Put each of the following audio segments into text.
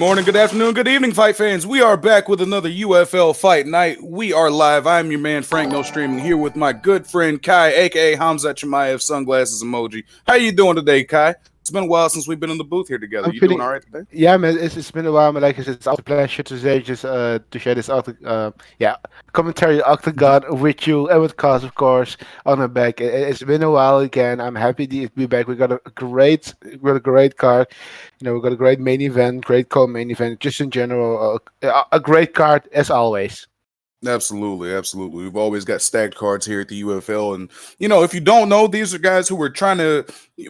morning, good afternoon, good evening, fight fans. We are back with another UFL fight night. We are live. I'm your man, Frank No Streaming, here with my good friend Kai, aka Hamza Chimaev, sunglasses emoji. How you doing today, Kai? It's been a while since we've been in the booth here together. I'm You doing feeling, all right today? yeah, man. It's been a while, man. Like I said, it's always a pleasure to say just to share this yeah, commentary octagon with you and with Cause, of course, on the back. It's been a while again. I'm happy to be back. We got a great card. We got a great main event, great co-main event. Just in general, a great card as always. Absolutely, absolutely. We've always got stacked cards here at the UFL, and if you don't know, these are guys who are trying to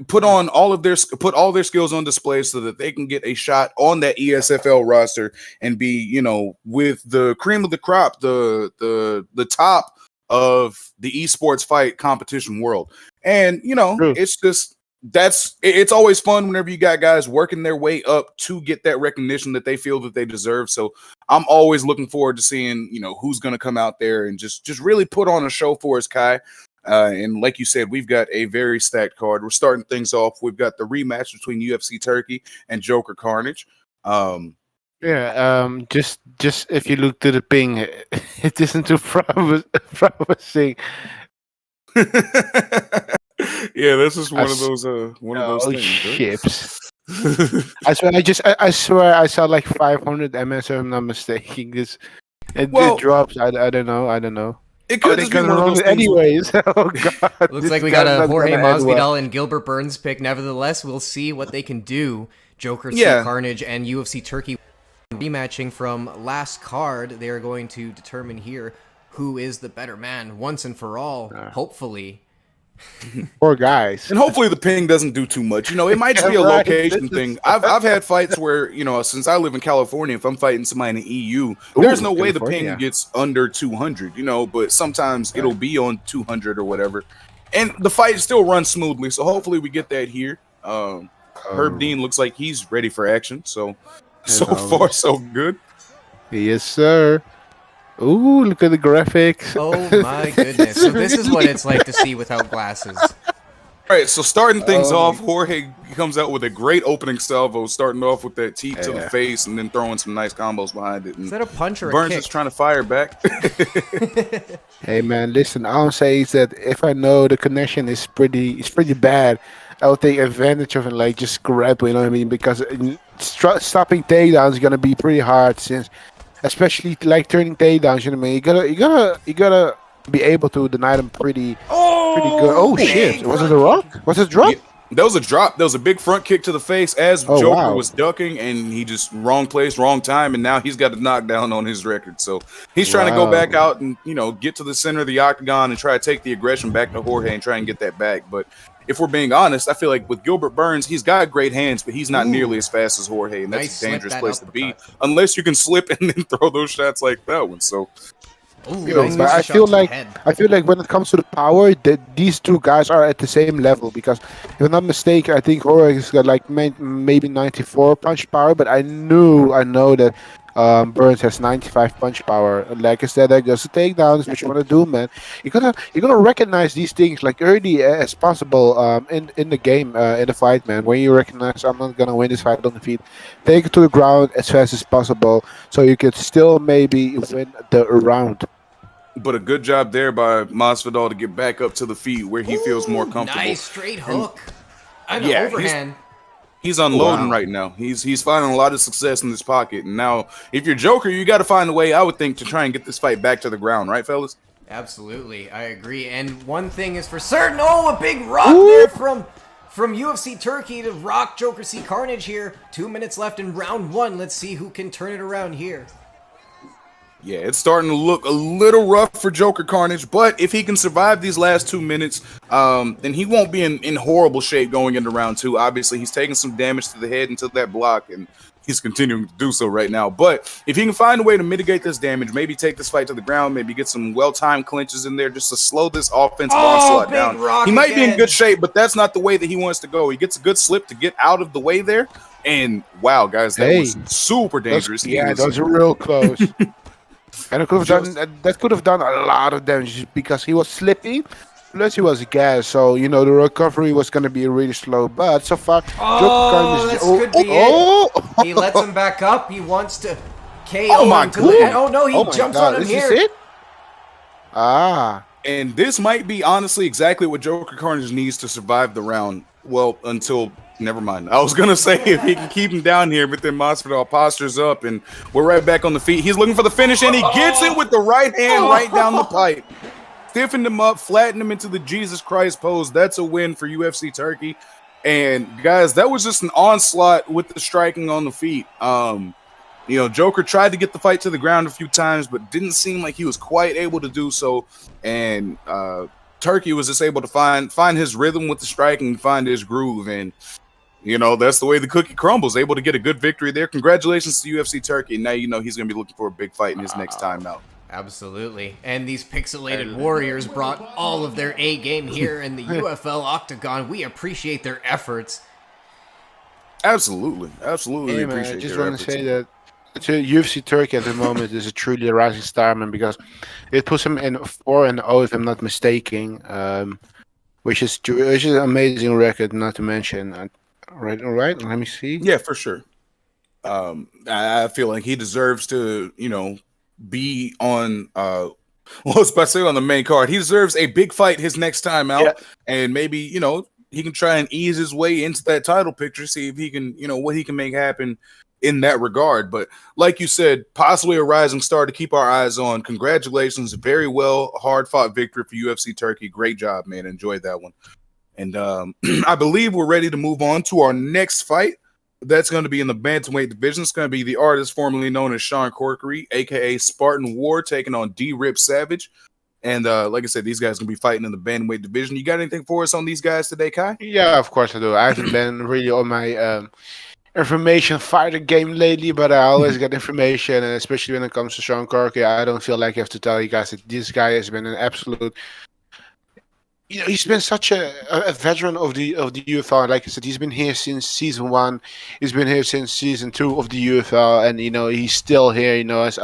put all their skills on display so that they can get a shot on that ESFL roster and be, with the cream of the crop, the top of the esports fight competition world. And True. it's always fun whenever you got guys working their way up to get that recognition that they feel that they deserve. So I'm always looking forward to seeing, who's going to come out there and just really put on a show for us, Kai. And like you said, we've got a very stacked card. We're starting things off. We've got the rematch between UFC Turkey and Joker Carnage. Yeah. Just if you look to the ping, it isn't too promising. Yeah, this is one of those things. Ships. I swear I saw like 500 MS if I'm not mistaken. It drops. I don't know. It could just be one of those things anyways. Oh god. Looks like we got a Jorge Masvidal and Gilbert Burns pick. Nevertheless, we'll see what they can do. Joker C Carnage and UFC Turkey rematching from last card. They are going to determine here who is the better man once and for all. Hopefully. Poor guys. And hopefully the ping doesn't do too much. It might just be a location thing. I've had fights where, since I live in California, if I'm fighting somebody in the EU, there's no way the ping gets under 200, but sometimes it'll be on 200 or whatever. And the fight still runs smoothly. So hopefully we get that here. Herb Dean looks like he's ready for action. So far, so good. Yes, sir. Ooh, look at the graphics. Oh my goodness. So this is what it's like to see without glasses. All right, so starting things off, Jorge comes out with a great opening salvo, starting off with that teep to the face and then throwing some nice combos behind it. And is that a punch or Burns a kick? is trying to fire back. Hey man, listen, all I'm saying is that if I know the connection is pretty bad, I'll take advantage of it, like just grab, you know what I mean? Because stopping takedowns is gonna be pretty hard, since especially like turning takedowns, you know what I mean? You gotta be able to deny them pretty good. Oh shit! Was it a rock? Was it a drop? Yeah, that was a drop. That was a big front kick to the face as Joker was ducking, and he just wrong place, wrong time, and now he's got a knockdown on his record. So he's trying to go back out and get to the center of the octagon and try to take the aggression back to Jorge and try and get that back. But if we're being honest, I feel like with Gilbert Burns, he's got great hands, but he's not nearly as fast as Jorge, and that's a dangerous place to be unless you can slip and then throw those shots like that one. So, but I feel like when it comes to the power, that these two guys are at the same level. Because if I'm not mistaken, I think Jorge's got like maybe 94 punch power, but I know that Burns has 95 punch power. And like I said, that goes to takedowns, which you want to do, man. You're gonna recognize these things like early as possible in the game, in the fight, man. When you recognize I'm not gonna win this fight on the feet, take it to the ground as fast as possible, so you can still maybe win the round. But a good job there by Masvidal to get back up to the feet where he feels more comfortable. Nice straight hook. And an overhand. He's unloading right now. He's finding a lot of success in this pocket. And now, if you're Joker, you got to find a way, I would think, to try and get this fight back to the ground. Right, fellas? Absolutely. I agree. And one thing is for certain. Oh, a big rock there from UFC Turkey to rock Joker C Carnage here. 2 minutes left in round one. Let's see who can turn it around here. Yeah, it's starting to look a little rough for Joker Carnage, but if he can survive these last 2 minutes, then he won't be in horrible shape going into round two. Obviously, he's taking some damage to the head into that block, and he's continuing to do so right now. But if he can find a way to mitigate this damage, maybe take this fight to the ground, maybe get some well-timed clinches in there just to slow this offensive onslaught down. He might be in good shape, but that's not the way that he wants to go. He gets a good slip to get out of the way there, and wow, guys, that was super dangerous. Those are real close. And that could have done a lot of damage because he was slipping, plus he was gas, so the recovery was gonna be really slow. But so far, Joker Oh, Carnage. this Oh, could be oh, it. He lets him back up. He wants to Oh KO my him to the end. god! Oh no, he oh my jumps God! on him Is this here. it? Ah, And this might be honestly exactly what Joker Carnage needs to survive the round. Well, until never mind. I was gonna say if he can keep him down here, but then Masvidal postures up, and we're right back on the feet. He's looking for the finish, and he gets it with the right hand right down the pipe. Stiffened him up, flattened him into the Jesus Christ pose. That's a win for UFC Turkey. And guys, that was just an onslaught with the striking on the feet. Joker tried to get the fight to the ground a few times, but didn't seem like he was quite able to do so. And Turkey was just able to find his rhythm with the striking, find his groove, and that's the way the cookie crumbles. Able to get a good victory there. Congratulations to UFC Turkey. Now he's going to be looking for a big fight in his next time out. Absolutely. And these pixelated warriors brought all of their A game here in the UFL Octagon. We appreciate their efforts. Absolutely. yeah, man, Appreciate I just their want efforts. to say that UFC Turkey at the moment is a truly rising star, man, because it puts him in 4-0, if I'm not mistaken, which is an amazing record, not to mention. Right, let me see. Yeah, for sure. I feel like he deserves to, be on especially on the main card. He deserves a big fight his next time out, and maybe, he can try and ease his way into that title picture, see if he can, what he can make happen in that regard. But like you said, possibly a rising star to keep our eyes on. Congratulations. Very well, hard fought victory for UFC Turkey. Great job, man. Enjoyed that one. And I believe we're ready to move on to our next fight. That's going to be in the bantamweight division. It's going to be the artist formerly known as Sean Corkery, aka Spartan War, taking on D-Rip Savage. And like I said, these guys are going to be fighting in the bantamweight division. You got anything for us on these guys today, Kai? Yeah, of course I do. I haven't been really on my information fighter game lately, but I always get information, and especially when it comes to Sean Corkery, I don't feel like I have to tell you guys that this guy has been an absolute. He's been such a veteran of the UFL. Like I said, he's been here since season 1. He's been here since season 2 of the UFL, and he's still here. As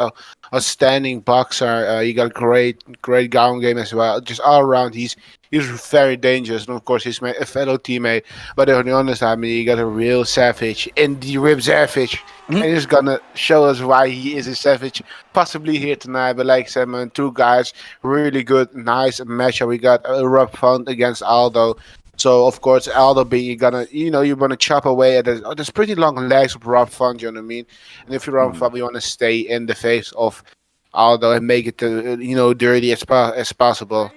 a standing boxer. He got great ground game as well. Just all around, he's very dangerous. And of course, he's a fellow teammate. But on the other side, you got a real savage in the Rib Savage. And he's gonna show us why he is a savage, possibly here tonight. But like I said, man, two guys, really good, nice matchup. We got Rob Font against Aldo. So of course, Aldo being you're gonna chop away at there's pretty long legs of Rob Font. You know what I mean? And if you're Rob Font, you want to stay in the face of Aldo and make it dirty as possible.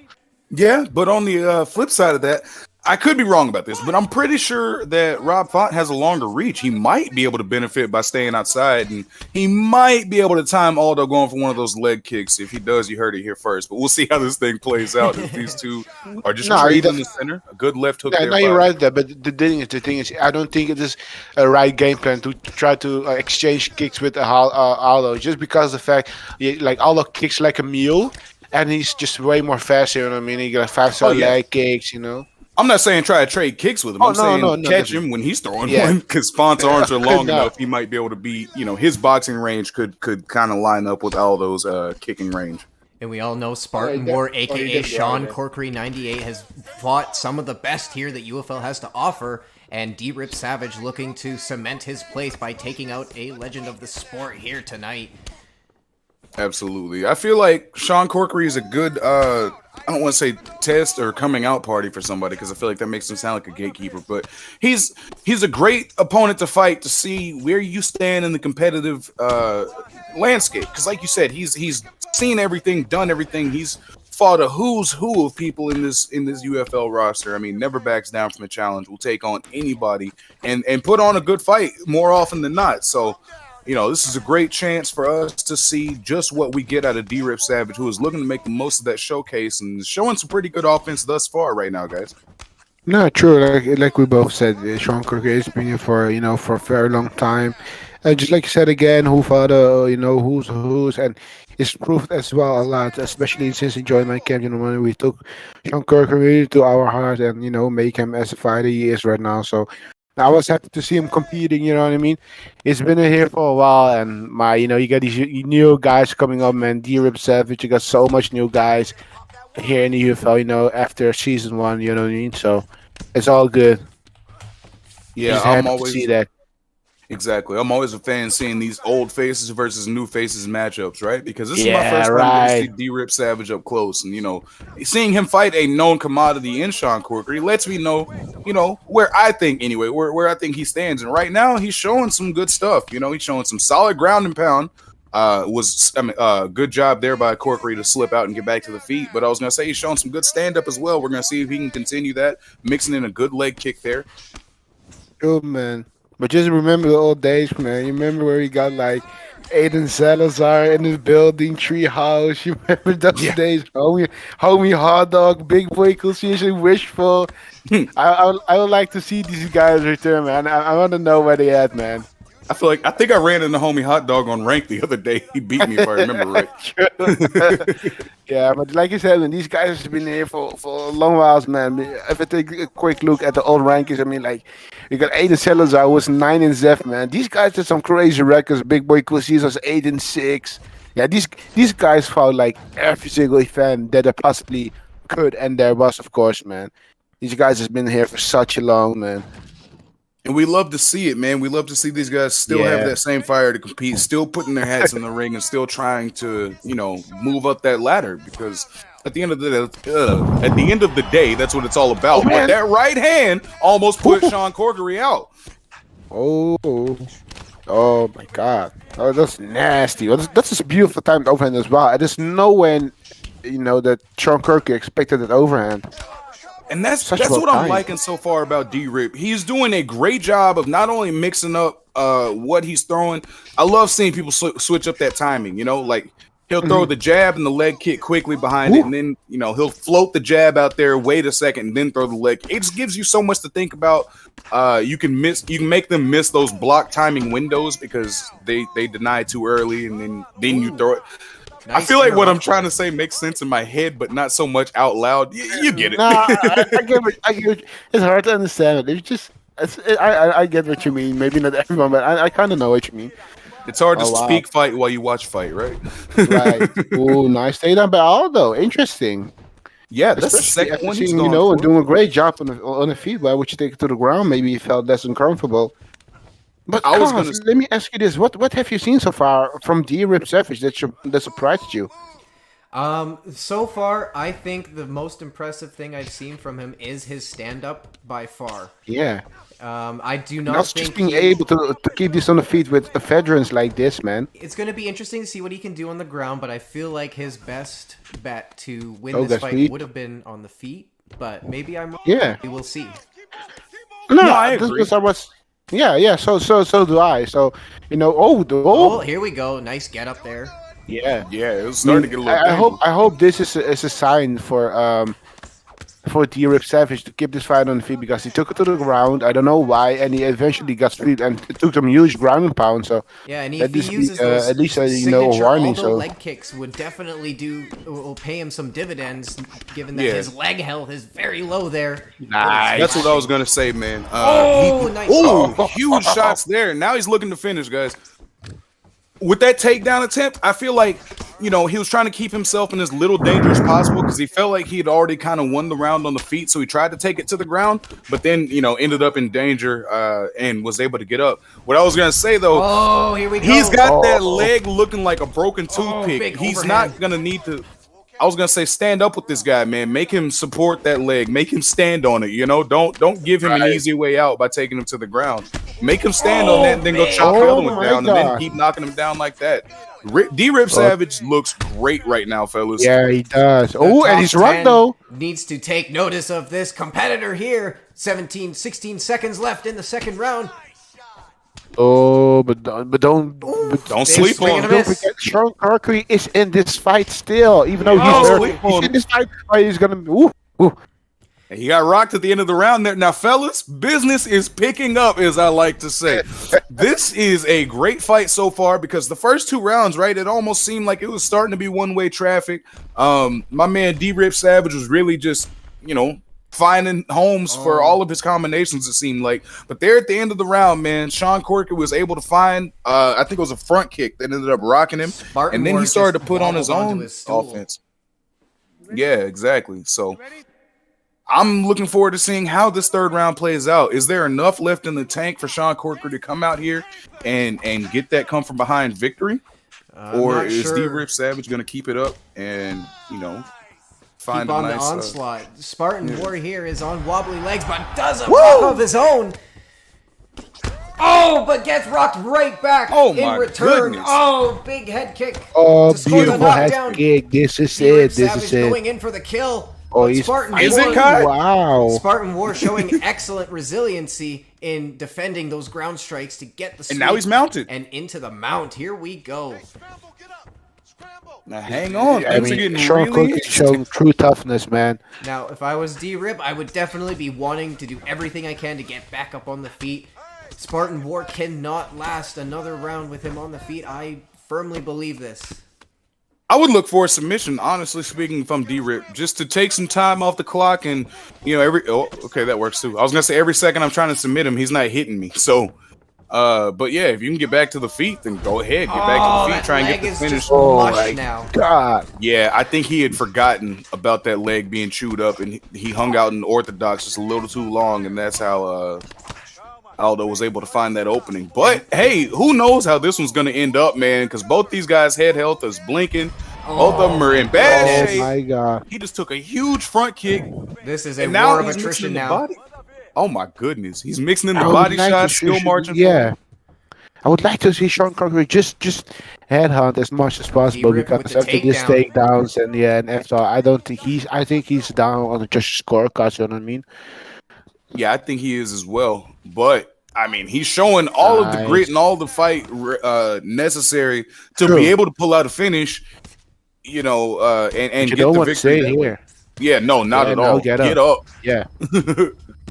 Yeah, but on the flip side of that, I could be wrong about this, but I'm pretty sure that Rob Font has a longer reach. He might be able to benefit by staying outside, and he might be able to time Aldo going for one of those leg kicks. If he does, you heard it here first. But we'll see how this thing plays out. If these two are just trading in the center, a good left hook. Yeah, no, you're right there. But the thing is, I don't think it is a right game plan to try to exchange kicks with Aldo, just because the fact Aldo kicks like a mule. And he's just way more faster, you know what I mean? He got 5-star leg kicks, I'm not saying try to trade kicks with him. I'm saying catch him when he's throwing one, because Font's arms are long enough. He might be able to be, his boxing range could kind of line up with Aldo's kicking range. And we all know Spartan War, aka Sean Corkery 98, has fought some of the best here that UFL has to offer. And D-Rip Savage looking to cement his place by taking out a legend of the sport here tonight. Absolutely. I feel like Sean Corkery is a good, I don't want to say test or coming out party for somebody, because I feel like that makes him sound like a gatekeeper, but he's a great opponent to fight, to see where you stand in the competitive landscape. Because like you said, he's seen everything, done everything. He's fought a who's who of people in this UFL roster. I mean, never backs down from the challenge. Will take on anybody and put on a good fight more often than not. So this is a great chance for us to see just what we get out of D-Rip Savage, who is looking to make the most of that showcase and showing some pretty good offense thus far right now, guys. No, true. Like we both said, Sean Corkery has been here for for a very long time. Just like you said again, who fought who's, and it's proved as well a lot, especially since he joined my camp. When we took Sean Corkery really to our heart and make him as a fighter he is right now. So I was happy to see him competing, you know what I mean? He's been here for a while, and you got these new guys coming up, man. D-Rip Savage, you got so much new guys. here in the UFL, after season 1, you know what I mean? So it's all good. Yeah, Just I'm happy to always see that. exactly. I'm always a fan seeing these old faces versus new faces matchups, right? Because this is my Yeah, first time getting to see right. D-Rip Savage up close, and seeing him fight a known commodity in Sean Corker, he lets me know, where I think anyway, where I think he stands. And right now, he's showing some good stuff. He's showing some solid ground and pound. Good job there by Corkery to slip out and get back to the feet. But I was gonna say he's showing some good stand up as well. We're gonna see if he can continue that, mixing in a good leg kick there. True, man. But just remember the old days, man. You remember where he got like Aiden Salazar in his building, treehouse. You remember those Yeah. days, homie hot dog, big boy, usually wishful. I would like to see these guys return, man. I want to know where they at, man. I think I ran into homie hot dog on rank the other day. He beat me if I remember right. Yeah, but like you said, man, these guys have been here for a long while, man. If I take a quick look at the old rankings, I mean, like, you got Aiden Salazar was 9 and Zef, man. These guys did some crazy records. Big Boy Kusis was 8 and 6. Yeah, these guys fought like every single event that they possibly could, and there was, of course, man. These guys has been here for such a long, man. And we love to see it, man. We love to see these guys still have that same fire to compete, still putting their hats in the ring, and still trying to, move up that ladder. Because at the end of the day, that's what it's all about. But that right hand almost put Sean Corkery out. Oh my God! Oh, that's nasty. That's just a beautiful timed overhand as well. I just know when, that Sean Corkery expected that overhand. And that's what I'm liking so far about D-Rip. He's doing a great job of not only mixing up what he's throwing. I love seeing people switch up that timing. Like he'll throw the jab and the leg kick quickly behind it, and then he'll float the jab out there, wait a second, and then throw the leg. It just gives you so much to think about. You can make them miss those block timing windows because they deny too early, and then you throw it. Nice. I feel like what I'm trying to say makes sense in my head, but not so much out loud. You get it. No, I get it. It's hard to understand it. It's just, I get what you mean. Maybe not everyone, but I kind of know what you mean. It's hard to speak fight while you watch fight, right? Right. Oh, nice takedown by Aldo. Interesting. Yeah, that's the second one he's and doing a great job on the feet. Why would you take it to the ground? Maybe he felt less uncomfortable. But let me ask you this: what have you seen so far from D-Rip Savage that surprised you? So far, I think the most impressive thing I've seen from him is his stand-up by far. Yeah. I do not think just being able to keep this on the feet with veterans like this, man. It's going to be interesting to see what he can do on the ground, but I feel like his best bet to win this fight would have been on the feet. But maybe I'm wrong. Yeah. We will see. No, I agree. Yeah. So do I. So Here we go. Nice get up there. Yeah. It was starting to get a little. I hope this is a sign for D-Rip Savage to keep this fight on the feet because he took it to the ground. I don't know why, and he eventually got split and it took some huge ground and pound. So yeah, and if he uses those at least a Aldo warning. So leg kicks would definitely will pay him some dividends, given that his leg health is very low there. Nice. That's what I was gonna say, man. Nice. Huge shots there. Now he's looking to finish, guys. With that takedown attempt, I feel like, he was trying to keep himself in as little danger as possible because he felt like he had already kind of won the round on the feet. So he tried to take it to the ground, but then, ended up in danger and was able to get up. What I was going to say, though, here we go. He's got that leg looking like a broken toothpick. He's not going to need to. I was gonna say, stand up with this guy, man. Make him support that leg. Make him stand on it. Don't give him an easy way out by taking him to the ground. Make him stand on that and then go chop the other one down, and then keep knocking him down like that. D-Rip Savage looks great right now, fellas. Yeah, he does. Oh, and he's right though. Needs to take notice of this competitor here. 16 seconds left in the second round. Oh, but don't sleep on him. Don't forget, Sean Corkery is in this fight still, even though he's in this fight. He's gonna. He got rocked at the end of the round there. Now, fellas, business is picking up, as I like to say. This is a great fight so far because the first 2 rounds, right, it almost seemed like it was starting to be one-way traffic. My man D-Rip Savage was really just, finding homes for all of his combinations, it seemed like. But there at the end of the round, man, Sean Corkery was able to find, I think it was a front kick that ended up rocking him. And then he started to put on his own offense. Yeah, exactly. So I'm looking forward to seeing how this third round plays out. Is there enough left in the tank for Sean Corker to come out here and get that come from behind victory? Or is D-Rip Savage going to keep it up and, find keep on a nice, the onslaught? Spartan War here is on wobbly legs, but does a rock of his own. Oh, but gets rocked right back in return. Goodness. Oh, big head kick. Oh, beautiful head kick. This is it. This is it. Going in for the kill. Oh, he's Spartan Is War, it Kai? Wow. Spartan War showing excellent resiliency in defending those ground strikes to get the sweep. And now he's mounted. And into the mount. Here we go. Now hang on. I mean, Sean Cook showing true toughness, man. Now, if I was D-Rip, I would definitely be wanting to do everything I can to get back up on the feet. Spartan War cannot last another round with him on the feet. I firmly believe this. I would look for a submission, honestly speaking, from D-Rip, just to take some time off the clock and, okay, that works too. I was going to say every second I'm trying to submit him, he's not hitting me. So, but yeah, if you can get back to the feet, then go ahead, get back to the feet, try and get the finish. Oh my God. Yeah, I think he had forgotten about that leg being chewed up, and he hung out in orthodox just a little too long, and that's how Aldo was able to find that opening. But hey, who knows how this one's going to end up, man, because both these guys' head health is blinking. Both of them are in bad shape. Oh my God. He just took a huge front kick. This is a war of attrition now. Oh my goodness. He's mixing in the body shots, skill marching. Yeah. I would like to see Sean Coker just headhunt as much as possible because after this takedowns and after I think he's down on the just scorecard, you know what I mean? Yeah, I think he is as well. But I mean, he's showing all of the grit and all the fight necessary to be able to pull out a finish, and get the victory. Here. Yeah, no, not at all. Get up. Yeah.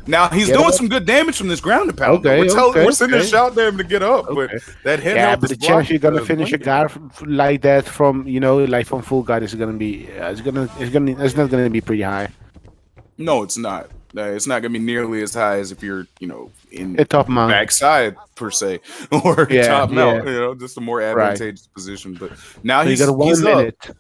Now he's doing some good damage from this ground and pound. We're sending a shout to him to get up, but that head but the chance you're gonna finish a guy like that from from full guard is gonna be it's not gonna be pretty high. No, it's not. It's not going to be nearly as high as if you're, in a top mount backside per se, or top mount. Just a more advantageous position. But now so he's got 1 minute. Up.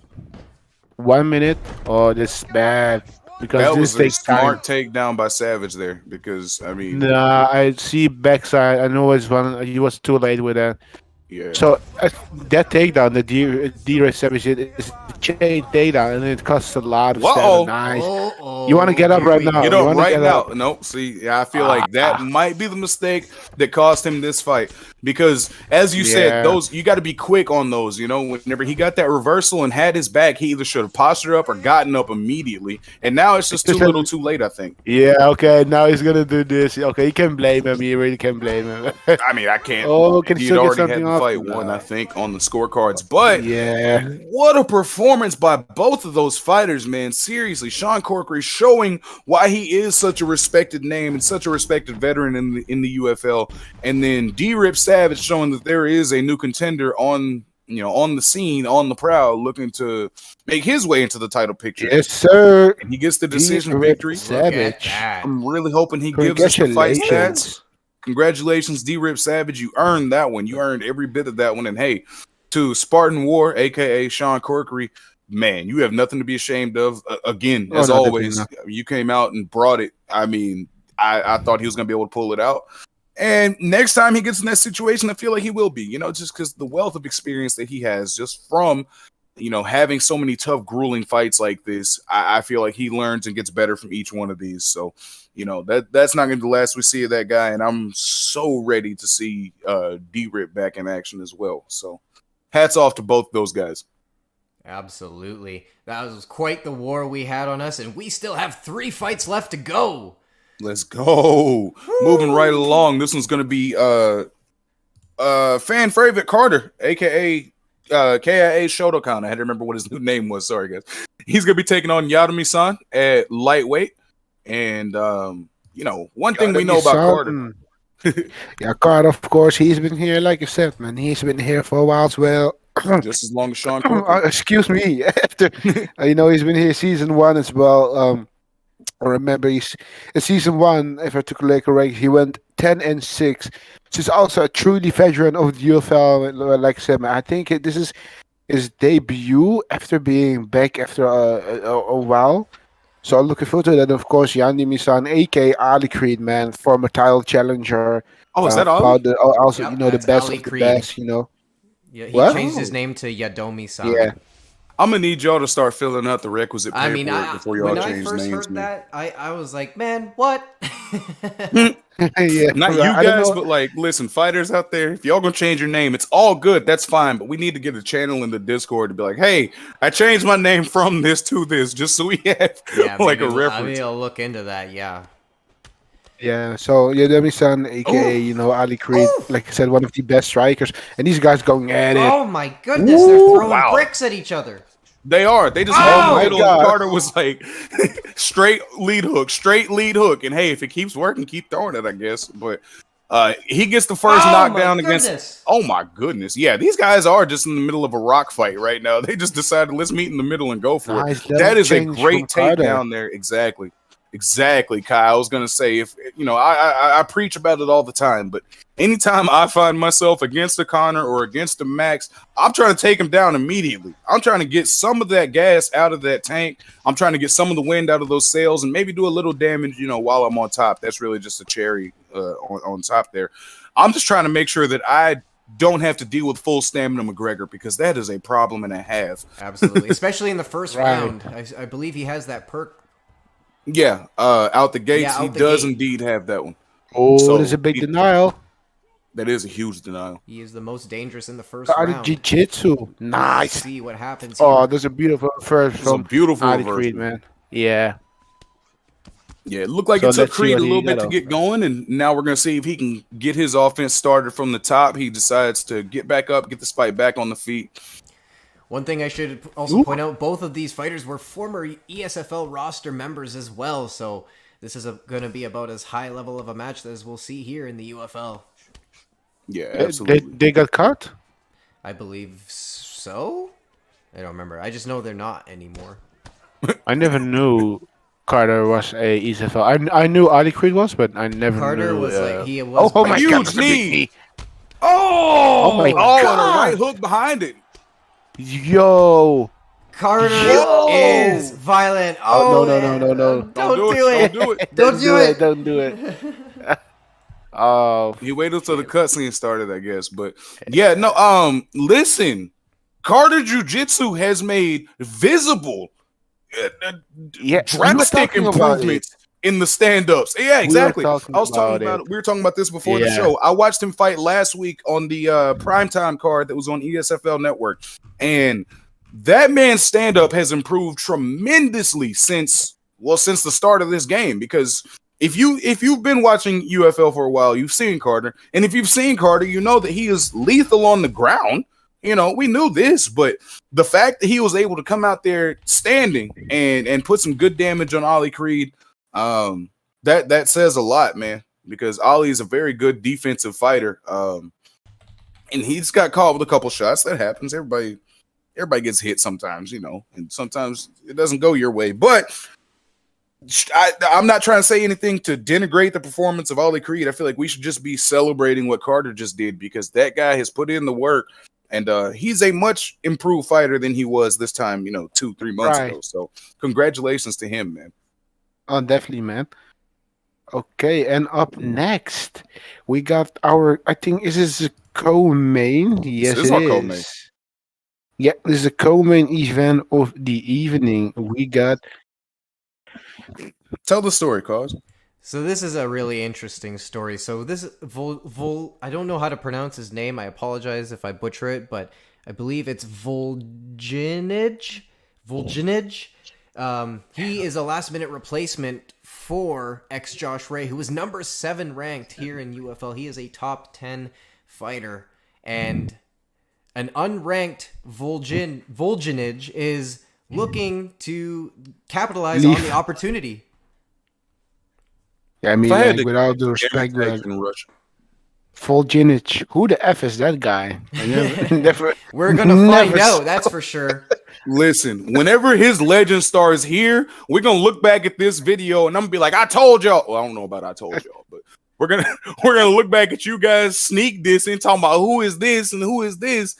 1 minute. Oh, this is bad because that this was a smart time. takedown by Savage there. Because I mean, nah, I see backside. I know he was too late with that. Yeah. So that takedown, the D-Ray Savage is a chain takedown, and it costs a lot of stamina. Nice. You want to get up right now? Get up right now. Nope. See, I feel like that might be the mistake that cost him this fight because, as you said, those you got to be quick on those. Whenever he got that reversal and had his back, he either should have postured up or gotten up immediately. And now it's just too little, too late. I think. Yeah. Okay. Now he's gonna do this. Okay. You can blame him. You really can blame him. I mean, I can't. Can he already had the fight won, I think, on the scorecards. But what a performance by both of those fighters, man. Seriously, Sean Corker is showing why he is such a respected name and such a respected veteran in the UFL. And then D-Rip Savage showing that there is a new contender on the scene, on the prowl, looking to make his way into the title picture. Yes, sir. And he gets the decision victory. Savage. I'm really hoping he gives us the fight stats. Congratulations, D-Rip Savage. You earned that one. You earned every bit of that one. And hey, to Spartan War, a.k.a. Sean Corkery, man, you have nothing to be ashamed of. Again, as always, you came out and brought it. I mean, I thought he was going to be able to pull it out. And next time he gets in that situation, I feel like he will be, just because the wealth of experience that he has just from, having so many tough, grueling fights like this. I feel like he learns and gets better from each one of these. So, that's not going to be the last we see of that guy. And I'm so ready to see D-Rip back in action as well. So hats off to both those guys. Absolutely. That was quite the war we had on us, and we still have 3 fights left to go. Let's go. Woo. Moving right along. This one's going to be fan favorite Carter, a.k.a. KIA Shotokan. I had to remember what his new name was. Sorry, guys. He's going to be taking on Yadami-san at lightweight. And, one thing we know about Carter. Yeah, Carter, of course, he's been here, like you said, man. He's been here for a while as well. Just as long as Sean excuse me. After, he's been here season 1 as well. I remember in season 1, if I took a correct, he went 10-6. He's also a truly veteran of the UFL. Like I said, man, I think this is his debut after being back after a while. So I'm looking forward to that. Of course, Yanni Misan, aka Ali Creed, man, former title challenger. Oh, is that Ali? Also, Yep, the that's best Ali of the Creed. best. Yeah, he What? changed his name to Yadomi-san. Yeah. I'm gonna need y'all to start filling out the requisite paperwork before y'all when change I first names, heard man. that, I was like, man, what? Yeah. Not you guys, but like, listen, fighters out there, if y'all gonna change your name, it's all good. That's fine. But we need to get a channel in the Discord to be like, hey, I changed my name from this to this, just so we have like a reference. Maybe I'll look into that. Yeah. Yeah, so Yadomi-san, aka Ali Creed, like I said, one of the best strikers, and these guys going at it. Oh my goodness, they're throwing bricks at each other. They are. They just Oh my middle. God. Carter was like straight lead hook, and hey, if it keeps working, keep throwing it, I guess. But he gets the first knockdown against. Oh my goodness! Yeah, these guys are just in the middle of a rock fight right now. They just decided let's meet in the middle and go for it. That is a great takedown there. Exactly, Kai. I was gonna say, if I preach about it all the time, but anytime I find myself against a Connor or against a Max, I'm trying to take him down immediately. I'm trying to get some of that gas out of that tank. I'm trying to get some of the wind out of those sails and maybe do a little damage, while I'm on top. That's really just a cherry on top there. I'm just trying to make sure that I don't have to deal with full stamina McGregor, because that is a problem and a half. Absolutely, especially in the first round. I believe he has that perk. Yeah, out the gates, he does indeed have that one. Oh, so there's a big denial. That is a huge denial. He is the most dangerous in the first round. Jiu-jitsu, nice. Let's see what happens here. Oh, there's a beautiful first from Ali Creed, man. Yeah. Yeah, it looked like it took Creed a little bit to get going, and now we're going to see if he can get his offense started from the top. He decides to get back up, get this fight back on the feet. One thing I should also point out, both of these fighters were former ESFL roster members as well, so this is going to be about as high level of a match as we'll see here in the UFL. Yeah, absolutely. They got cut? I believe so? I don't remember. I just know they're not anymore. I never knew Carter was a ESFL. I knew Ali Creed was, but I never Carter knew... was like, he was... Oh my huge God, knee! Oh my God! And a right hook behind it. Yo! Carter is violent. Oh, no. Don't do it. Don't do it. Oh. He waited till the cutscene started, I guess. But yeah, no, listen. Carter Jiu-Jitsu has made visible drastic improvements in the stand-ups. Yeah, exactly. I was talking about it. We were talking about this before the show. I watched him fight last week on the primetime card that was on ESFL Network. And that man's stand-up has improved tremendously since the start of this game. Because if you've been watching UFL for a while, you've seen Carter. And if you've seen Carter, you know that he is lethal on the ground. We knew this, but the fact that he was able to come out there standing and put some good damage on Ali Creed, that says a lot, man, because Ali is a very good defensive fighter. And he's got caught with a couple shots. That happens. Everybody gets hit sometimes, and sometimes it doesn't go your way. But I'm not trying to say anything to denigrate the performance of Ali Creed. I feel like we should just be celebrating what Carter just did, because that guy has put in the work. And he's a much improved fighter than he was this time, 2-3 months ago. So congratulations to him, man. Oh, definitely, man. Okay, and up next, we got our, I think, is this a co-main? Yes, it is. Co-main. Yeah, this is a co-main event of the evening. We got... Tell the story, Cause. So this is a really interesting story. So this I don't know how to pronounce his name. I apologize if I butcher it, but I believe it's Volginage. He is a last-minute replacement for ex-Josh Ray, who was number 7 ranked here in UFL. He is a top 10 fighter, and an unranked Volginage is looking to capitalize on the opportunity. Yeah, I mean, without the respect, Volginage. Who the F is that guy? We're going to find out, that's for sure. Listen, whenever his legend stars here, we're going to look back at this video and I'm going to be like, I told y'all. Well, I don't know about I told y'all, but we're gonna look back at you guys sneak this and talking about who is this and who is this.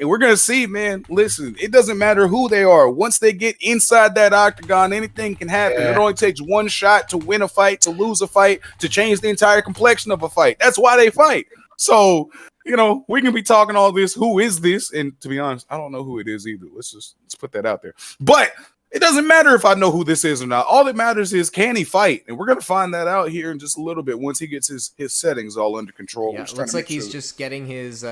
And we're going to see, man, listen, it doesn't matter who they are. Once they get inside that octagon, anything can happen. It only takes one shot to win a fight, to lose a fight, to change the entire complexion of a fight. That's why they fight. So, we can be talking all this. Who is this? And to be honest, I don't know who it is either. Let's put that out there. But it doesn't matter if I know who this is or not. All that matters is, can he fight? And we're going to find that out here in just a little bit once he gets his settings all under control. Yeah, it looks like he's just getting his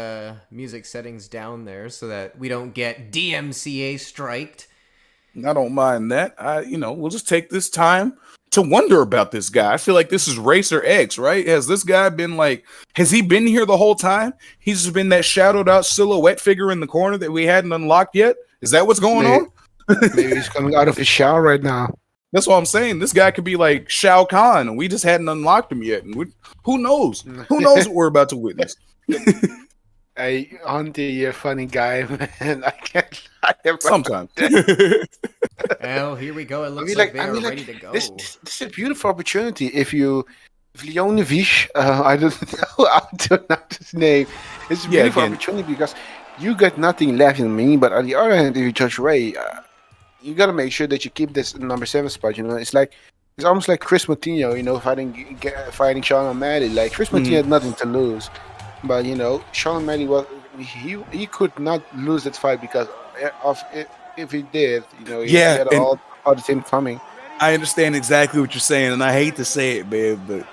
music settings down there so that we don't get DMCA striked. I don't mind that. We'll just take this time to wonder about this guy. I feel like this is Racer X, right? Has this guy been has he been here the whole time? He's just been that shadowed out silhouette figure in the corner that we hadn't unlocked yet? Is that what's going on? Maybe he's coming out of his shower right now. That's what I'm saying. This guy could be like Shao Kahn, and we just hadn't unlocked him yet. And who knows? Who knows what we're about to witness? Hey, Auntie, you're a funny guy, man. I can't. Sometimes. Well, here we go. It looks like they are ready to go. This is a beautiful opportunity. If Leonovich, I don't know how to pronounce his name. It's a beautiful opportunity because you got nothing left in me. But on the other hand, if you Josh Ray, you got to make sure that you keep this number 7 spot. It's almost like Chris Moutinho, fighting Sean O'Malley. Like Chris Moutinho had nothing to lose, but Sean O'Malley he could not lose that fight because if he did, he had all the team coming. I understand exactly what you're saying, and I hate to say it, man, but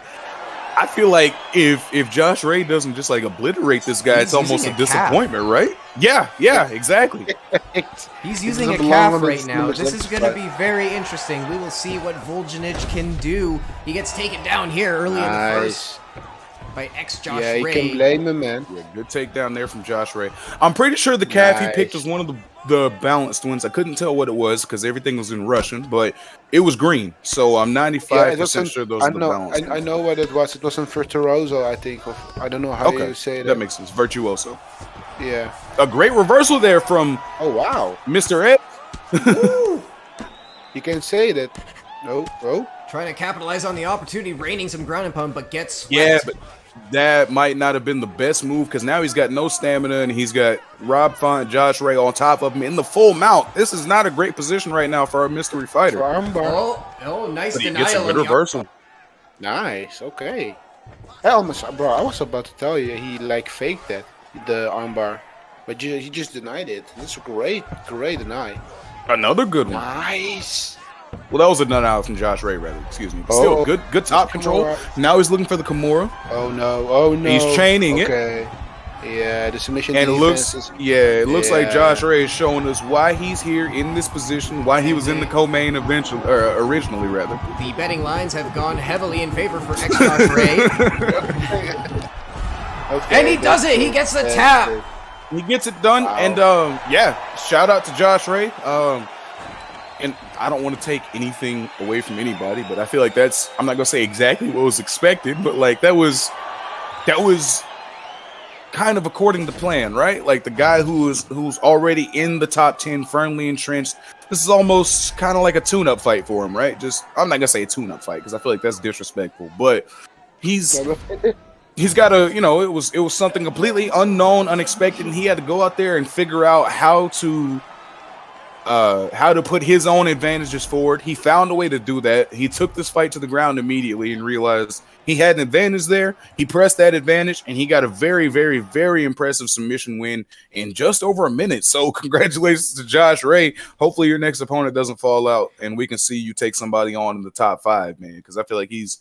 I feel like if Josh Ray doesn't just obliterate this guy, it's almost a disappointment, right? Yeah, exactly. He's using a calf right now. This is going to be very interesting. We will see what Voljanich can do. He gets taken down here early in the first by Josh Ray. Yeah, you can blame him, man. Yeah, good takedown there from Josh Ray. I'm pretty sure the calf he picked was one of the balanced ones. I couldn't tell what it was because everything was in Russian, but it was green. So I'm 95% sure those are the balanced ones. I know what it was. It was in Virtuoso, I think. I don't know how you say that. That makes sense. Virtuoso. Yeah. A great reversal there from Mr. Ed. You can say that. No. Trying to capitalize on the opportunity, raining some ground and pound, but gets swept. Yeah, but that might not have been the best move because now he's got no stamina and he's got Rob Font, Josh Ray on top of him in the full mount. This is not a great position right now for our mystery fighter. Oh, nice but he denial. gets a good reversal. Nice, okay. I was about to tell you he faked that, the armbar, but he just denied it. That's a great deny. Another good one. Nice. Well, that was a denial from Josh Ray, rather. Excuse me. Still, good top control. Now he's looking for the Kimura. Oh no! He's chaining it. Yeah, the submission. And it looks like Josh Ray is showing us why he's here in this position, why he was in the co-main originally, rather. The betting lines have gone heavily in favor for Josh Ray. And he does it. He gets the tap. He gets it done. Wow. And shout out to Josh Ray. And I don't want to take anything away from anybody, but I feel like I'm not gonna say exactly what was expected, but that was kind of according to plan, right? Like the guy who's already in the top 10, firmly entrenched. This is almost kind of like a tune-up fight for him, right? I'm not gonna say a tune-up fight because I feel like that's disrespectful, but he's got to, it was something completely unknown, unexpected, and he had to go out there and figure out how to put his own advantages forward. He found a way to do that. He took this fight to the ground immediately and realized he had an advantage there. He pressed that advantage, and he got a very, very, very impressive submission win in just over a minute. So congratulations to Josh Ray. Hopefully your next opponent doesn't fall out, and we can see you take somebody on in the top 5, man, because I feel like he's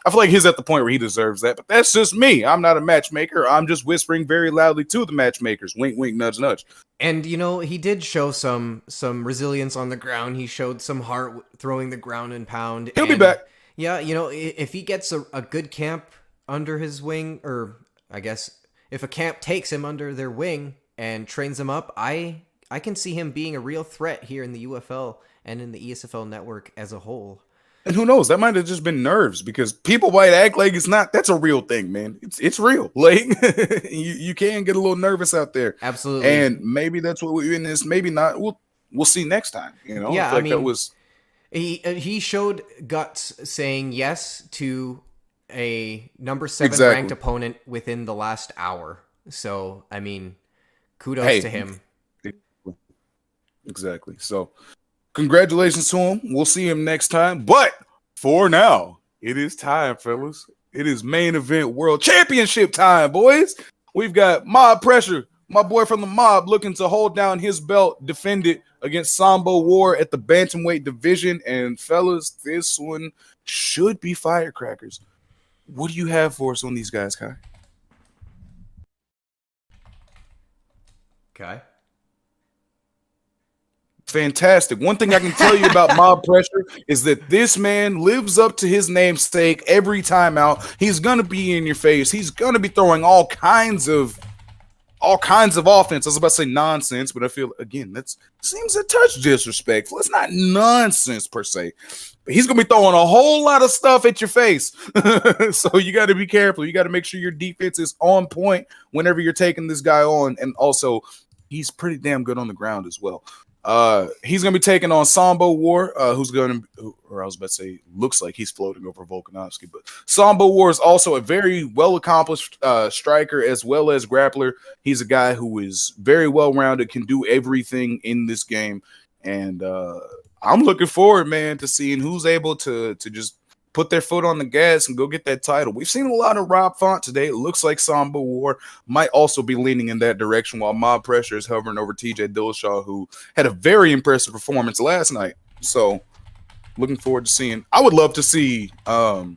at the point where he deserves that. But that's just me. I'm not a matchmaker. I'm just whispering very loudly to the matchmakers. Wink, wink, nudge, nudge. And, he did show some resilience on the ground. He showed some heart throwing the ground and pound. He'll be back. Yeah, if he gets a good camp under his wing, or I guess if a camp takes him under their wing and trains him up, I can see him being a real threat here in the UFL and in the ESFL network as a whole. And who knows? That might have just been nerves because people might act like it's not. That's a real thing, man. It's real. Like you can get a little nervous out there. Absolutely. And maybe that's what we're in this. Maybe not. We'll see next time. Yeah, I mean, that was. He showed guts saying yes to a number 7 ranked opponent within the last hour. So I mean, kudos to him. Exactly. So, congratulations to him. We'll see him next time. But for now, it is time, fellas. It is main event world championship time, boys. We've got Mob Pressure, my boy from the Mob, looking to hold down his belt, defend it against Sambo War at the bantamweight division. And fellas, this one should be firecrackers. What do you have for us on these guys, Kai? Okay. Fantastic. One thing I can tell you about Mob Pressure is that this man lives up to his namesake every time out. He's gonna be in your face. He's gonna be throwing all kinds of offense. I was about to say nonsense, but I feel again that seems a touch disrespectful. It's not nonsense per se, but he's gonna be throwing a whole lot of stuff at your face. So you got to be careful. You got to make sure your defense is on point whenever you're taking this guy on, and also he's pretty damn good on the ground as well. He's gonna be taking on Sambo War, who's gonna, or I was about to say, looks like he's floating over Volkanovski, but Sambo War is also a very well accomplished striker as well as grappler. He's a guy who is very well rounded, can do everything in this game, and I'm looking forward, man, to seeing who's able to just put their foot on the gas and go get that title. We've seen a lot of Rob Font today. It looks like Sambo War might also be leaning in that direction, while Mob Pressure is hovering over TJ Dillashaw, who had a very impressive performance last night. So looking forward to seeing. I would love to see well,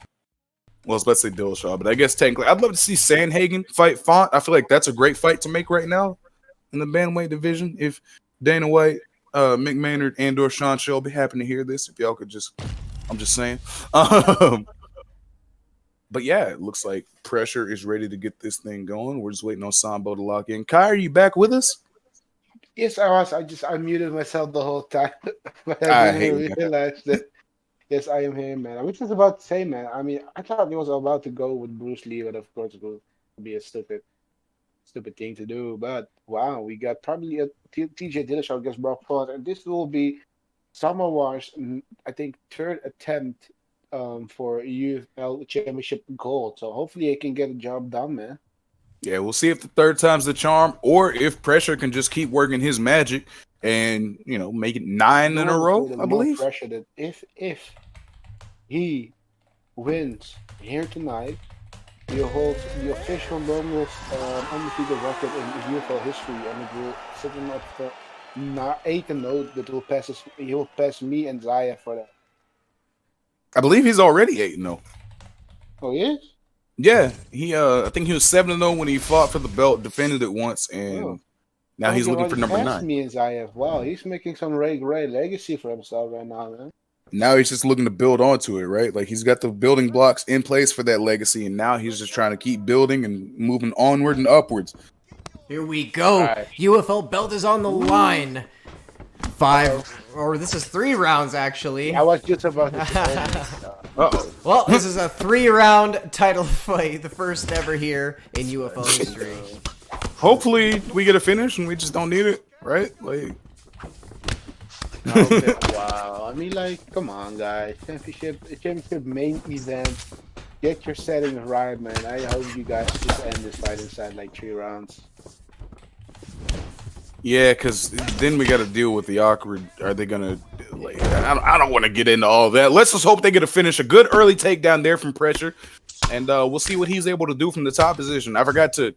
I was about to say Dillashaw, but I guess technically I'd love to see Sandhagen fight Font. I feel like that's a great fight to make right now in the bantamweight division. If Dana White, Mick Maynard, and/or Sean Shelby happen to hear this, if y'all could just, I'm just saying. But yeah, it looks like Pressure is ready to get this thing going. We're just waiting on Sambo to lock in. Kai, are you back with us? Yes, I was. I just unmuted myself the whole time. But I didn't realize that. Yes, I am here, man. I was just about to say, man. I mean, I thought he was about to go with Bruce Lee, but of course it would be a stupid thing to do. But wow, we got probably a TJ Dillashaw against Brock Font, and this will be Summer Wars, I think, third attempt for UFL Championship gold. So hopefully he can get a job done, man. Yeah, we'll see if the third time's the charm, or if Pressure can just keep working his magic and, you know, make it 9 in a row, I believe. Pressure that if he wins here tonight, he holds the official longest undefeated record in UFL history, and it will sit him at the 8-0 that will he will pass me and Zaya for that. I believe he's already 8-0. Oh, he is? Yeah, I think he was 7-0 when he fought for the belt, defended it once, and now he's looking for number 9. Me and Zaya. Wow, he's making some great legacy for himself right now, man. Now he's just looking to build onto it, right? Like he's got the building blocks in place for that legacy, and now he's just trying to keep building and moving onward and upwards. Here we go. Right. UFL belt is on the line. 3 rounds, actually. I was just about to say. Uh-oh. Well, this is a 3-round title fight, the first ever here in UFL history. Hopefully we get a finish and we just don't need it, right? Like, wow. I mean, like, come on, guys. Championship main event. Get your settings right, man. I hope you guys just end this fight inside like 3 rounds. Yeah, because then we got to deal with the awkward. Are they gonna? Like, I don't want to get into all that. Let's just hope they get a finish. A good early takedown there from Pressure, and we'll see what he's able to do from the top position. I forgot to,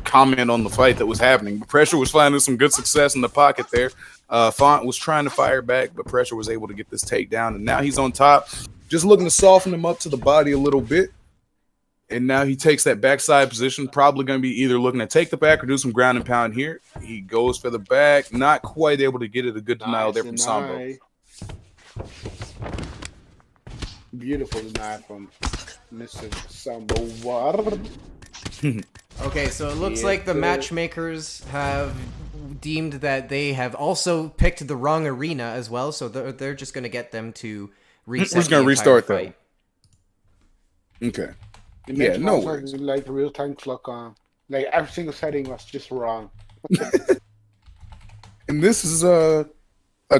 comment on the fight that was happening. Pressure was finding some good success in the pocket there. Font was trying to fire back, but Pressure was able to get this takedown, and now he's on top, just looking to soften him up to the body a little bit. And now he takes that backside position, probably going to be either looking to take the back or do some ground and pound here. He goes for the back, not quite able to get it. A good denial there from Sambo. Beautiful denial from Mr. Sambo. Okay, so it looks like the matchmakers have deemed that they have also picked the wrong arena as well, so they're just going to get them to reset. Who's going to restart that? Okay. Yeah, no worries. Like a real-time clock on. Like every single setting was just wrong. And this is a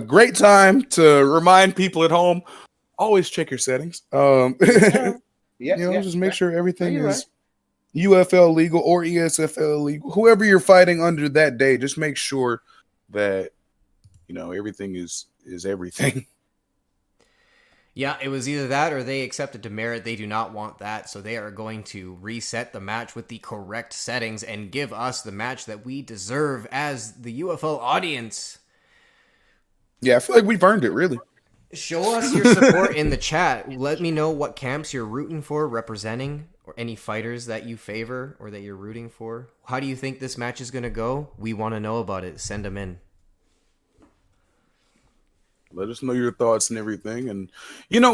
great time to remind people at home, always check your settings. Just make sure everything is UFL legal or ESFL legal, whoever you're fighting under that day, just make sure that everything is everything. Yeah, it was either that or they accepted demerit. They do not want that, so they are going to reset the match with the correct settings and give us the match that we deserve as the UFL audience. Yeah, I feel like we've earned it, really. Show us your support in the chat. Let me know what camps you're rooting for, representing, or any fighters that you favor or that you're rooting for. How do you think this match is going to go? We want to know about it. Send them in. Let us know your thoughts and everything. And,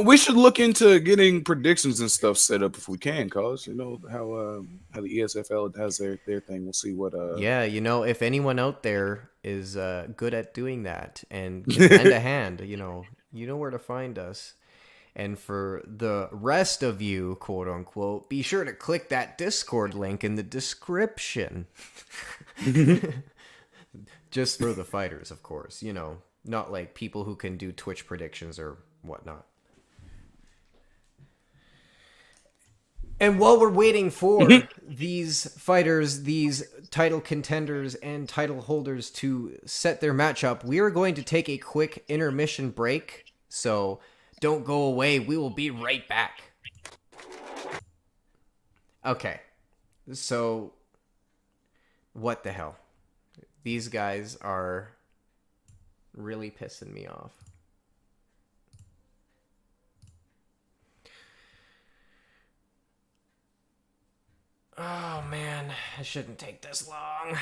we should look into getting predictions and stuff set up if we can, cause how the ESFL has their thing. We'll see what Yeah, if anyone out there is good at doing that and can lend a hand, you know where to find us. And for the rest of you, quote unquote, be sure to click that Discord link in the description. Just for the fighters, of course, not like people who can do Twitch predictions or whatnot. And while we're waiting for these fighters, these title contenders and title holders to set their matchup, we are going to take a quick intermission break. So don't go away. We will be right back. Okay. So what the hell? These guys are really pissing me off. Oh man, it shouldn't take this long.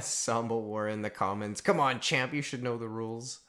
Samba War in the comments. Come on, champ, you should know the rules.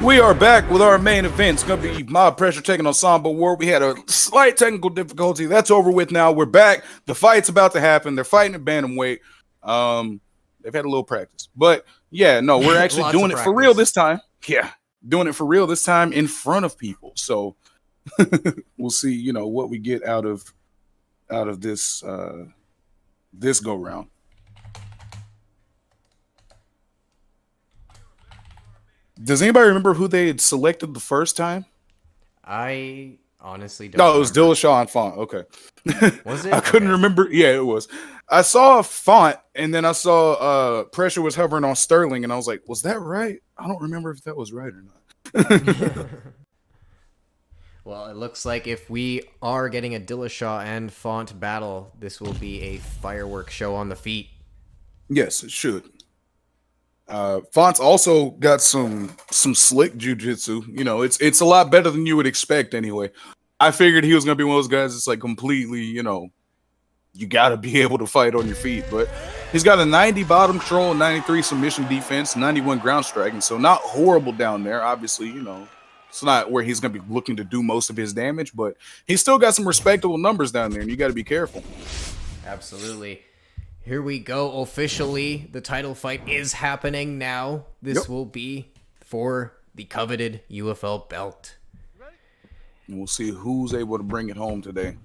We are back with our main event. It's going to be Mob Pressure taking on Sambo War. We had a slight technical difficulty. That's over with now. We're back. The fight's about to happen. They're fighting at bantamweight. They've had a little practice. But, yeah, no, we're actually doing it for real this time. Yeah, doing it for real this time in front of people. So we'll see, you know, what we get out of this this go-round. Does anybody remember who they had selected the first time? I honestly don't. No, it was Dillashaw and Font. Okay. Was it? I couldn't remember. Yeah, it was. I saw Font, and then I saw Pressure was hovering on Sterling, and I was like, was that right? I don't remember if that was right or not. Well, it looks like if we are getting a Dillashaw and Font battle, this will be a firework show on the feet. Yes, it should. Font's also got some slick jujitsu. You know, it's a lot better than you would expect anyway. I figured he was gonna be one of those guys that's like completely, you know, you gotta be able to fight on your feet. But he's got a 90 bottom control, 93 submission defense, 91 ground striking, so not horrible down there. Obviously, you know, it's not where he's gonna be looking to do most of his damage, but he's still got some respectable numbers down there, and you gotta be careful. Absolutely. Here we go. Officially, the title fight is happening now. This will be for the coveted UFL belt. And we'll see who's able to bring it home today.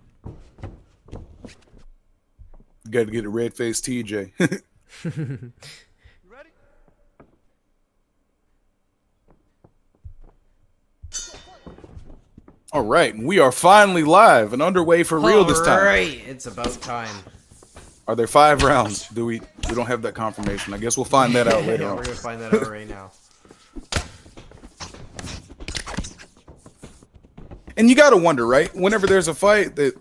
Got to get a red-faced TJ. Ready? All right, we are finally live and underway for real this time. All right, it's about time. Are there 5 rounds? We don't have that confirmation. I guess we'll find that out later on. We're gonna find that out right now. And you gotta wonder, right? Whenever there's a fight that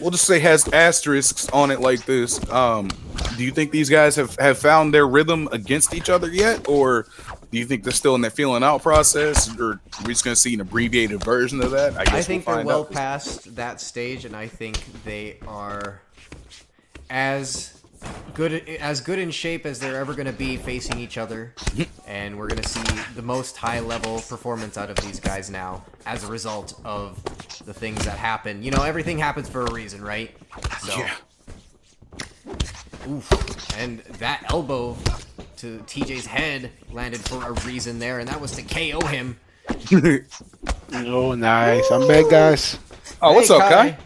we'll just say has asterisks on it like this, do you think these guys have found their rhythm against each other yet, or do you think they're still in that feeling out process, or are we just gonna see an abbreviated version of that? I think they're well past that stage, and I think they are as good in shape as they're ever going to be facing each other, and we're going to see the most high-level performance out of these guys now as a result of the things that happen. You know, everything happens for a reason, right? So, yeah. Oof. And that elbow to TJ's head landed for a reason there, and that was to KO him. Oh, nice. I'm back, guys. Oh, what's up, Kai?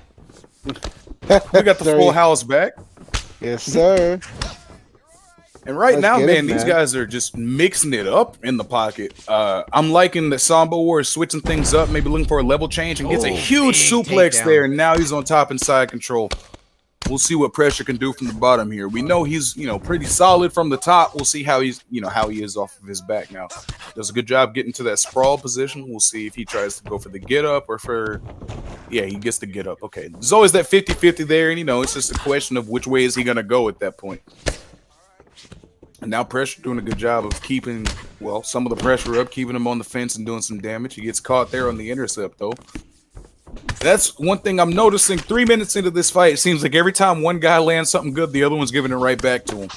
We got the full house back. Yes, sir. And right now, man, these guys are just mixing it up in the pocket. I'm liking that Sambo War is switching things up, maybe looking for a level change, and gets a huge suplex there. And now he's on top and side control. We'll see what Pressure can do from the bottom here. We know he's, you know, pretty solid from the top. We'll see how he's, you know, how he is off of his back now. Does a good job getting to that sprawl position. We'll see if he tries to go for the get up or for, yeah, he gets the get up. Okay, there's always that 50-50 there, and you know, it's just a question of which way is he gonna go at that point. And now Pressure doing a good job of keeping, well, some of the pressure up, keeping him on the fence and doing some damage. He gets caught there on the intercept though. That's one thing I'm noticing. 3 minutes into this fight, it seems like every time one guy lands something good, the other one's giving it right back to him.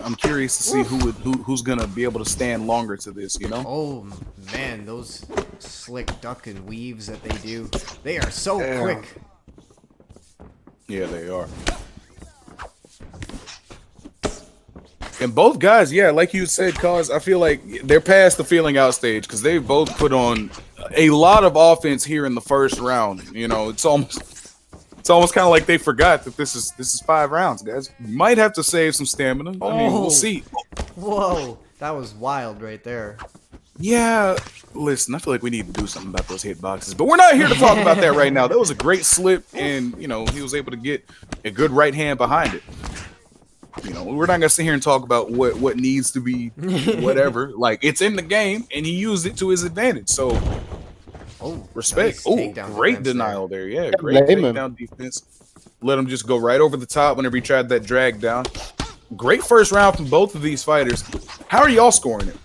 I'm curious to see who's gonna be able to stand longer to this, you know? Oh man, those slick duck and weaves that they do, they are so quick. Yeah, they are. And both guys, yeah, like you said, Cause, I feel like they're past the feeling out stage because they've both put on a lot of offense here in the first round. You know, it's almost kind of like they forgot that this is 5 rounds, guys. You might have to save some stamina. I mean, we'll see. Whoa, that was wild right there. Yeah, listen, I feel like we need to do something about those hitboxes, but we're not here to talk about that right now. That was a great slip, and you know, he was able to get a good right hand behind it. You know, we're not gonna sit here and talk about what needs to be whatever. Like, it's in the game, and he used it to his advantage. So, respect. Nice Great denial there. Yeah, great takedown defense. Let him just go right over the top whenever he tried that drag down. Great first round from both of these fighters. How are y'all scoring it?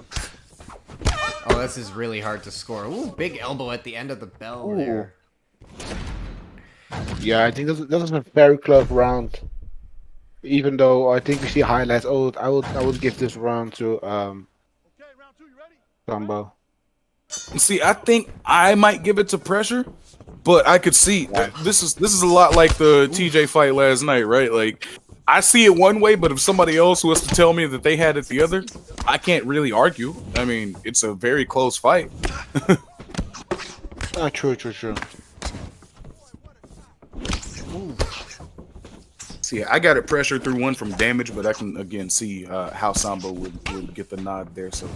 Oh, this is really hard to score. Ooh, big elbow at the end of the bell there. Yeah, I think this was a very close round. Even though I think we see highlights, I would give this round to Okay, round 2, you ready? Sambo. See, I think I might give it to Pressure, but I could see this is a lot like the TJ fight last night, right? Like, I see it one way, but if somebody else was to tell me that they had it the other, I can't really argue. I mean, it's a very close fight. True. See, I got it Pressure through one from damage, but I can again see how Sambo would get the nod there. So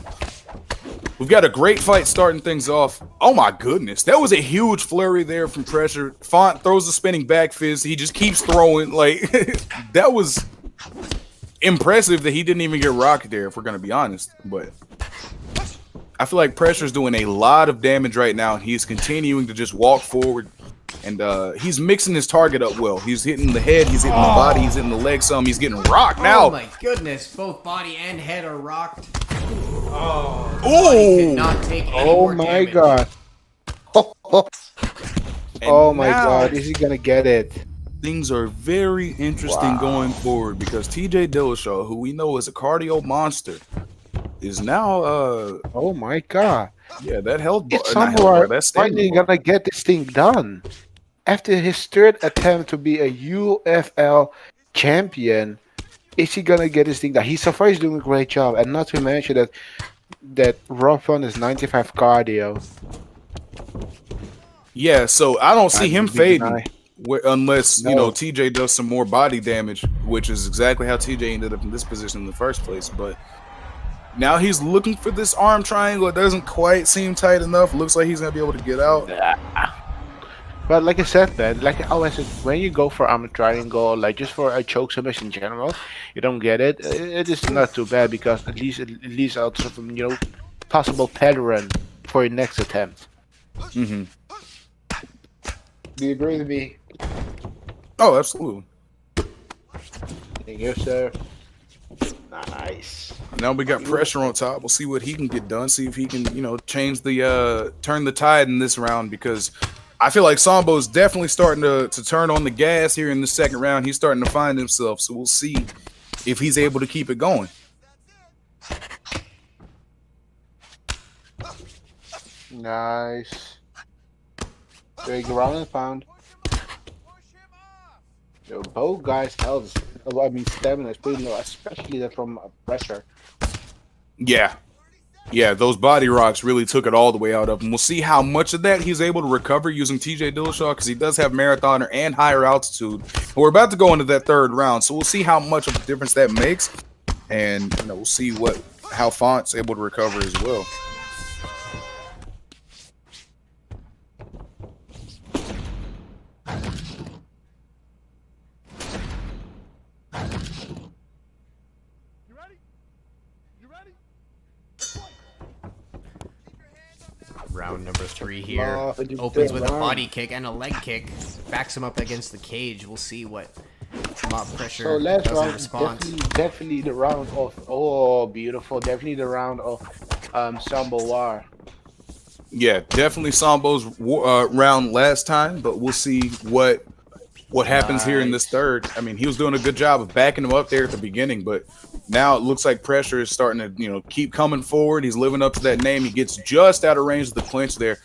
we've got a great fight starting things off. Oh my goodness, that was a huge flurry there from Pressure. Font throws the spinning back fist. He just keeps throwing. Like, that was impressive that he didn't even get rocked there, if we're gonna be honest. But I feel like Pressure's doing a lot of damage right now. He's continuing to just walk forward. And he's mixing his target up well. He's hitting the head, he's hitting the body, he's hitting the leg some, he's getting rocked now. Oh my goodness, both body and head are rocked. Oh, Could not take any more damage. God. Oh my now, God, is he gonna get it? Things are very interesting going forward because TJ Dillashaw, who we know is a cardio monster, is now oh my God. Yeah, that health bar. That's finally gonna get this thing done. After his third attempt to be a UFL champion, is he gonna get this thing done? So far he's doing a great job, and not to mention that Rob Font is 95 cardio. Yeah, so I don't see him fading unless you know TJ does some more body damage, which is exactly how TJ ended up in this position in the first place. But now he's looking for this arm triangle. It doesn't quite seem tight enough. Looks like he's gonna be able to get out. But like I said, man, like I always said, when you go for arm triangle, like just for a choke submission in general, you don't get it. It is not too bad because at least out some possible pattern for your next attempt. Mm-hmm. Do you agree with me? Oh, absolutely. Thank you, sir. Nice. Now we got Pressure on top. We'll see what he can get done. See if he can, change the turn the tide in this round, because I feel like Sambo's definitely starting to turn on the gas here in the second round. He's starting to find himself. So we'll see if he's able to keep it going. Nice. Big ground and pound. Yo, both guys' health, stamina is pretty low, especially that from Pressure. Yeah, those body rocks really took it all the way out of him. We'll see how much of that he's able to recover using TJ Dillashaw, because he does have marathoner and higher altitude. And we're about to go into that third round, so we'll see how much of a difference that makes, and we'll see how Font's able to recover as well. Round number 3 here. Opens with a body kick and a leg kick. Backs him up against the cage. We'll see what Mob Pressure does in response. Definitely the round of beautiful. Definitely the round of Sambo War. Yeah, definitely Sambo's round last time, but we'll see what happens here in this third. I mean, he was doing a good job of backing him up there at the beginning, but now it looks like Pressure is starting to, keep coming forward. He's living up to that name. He gets just out of range of the clinch there.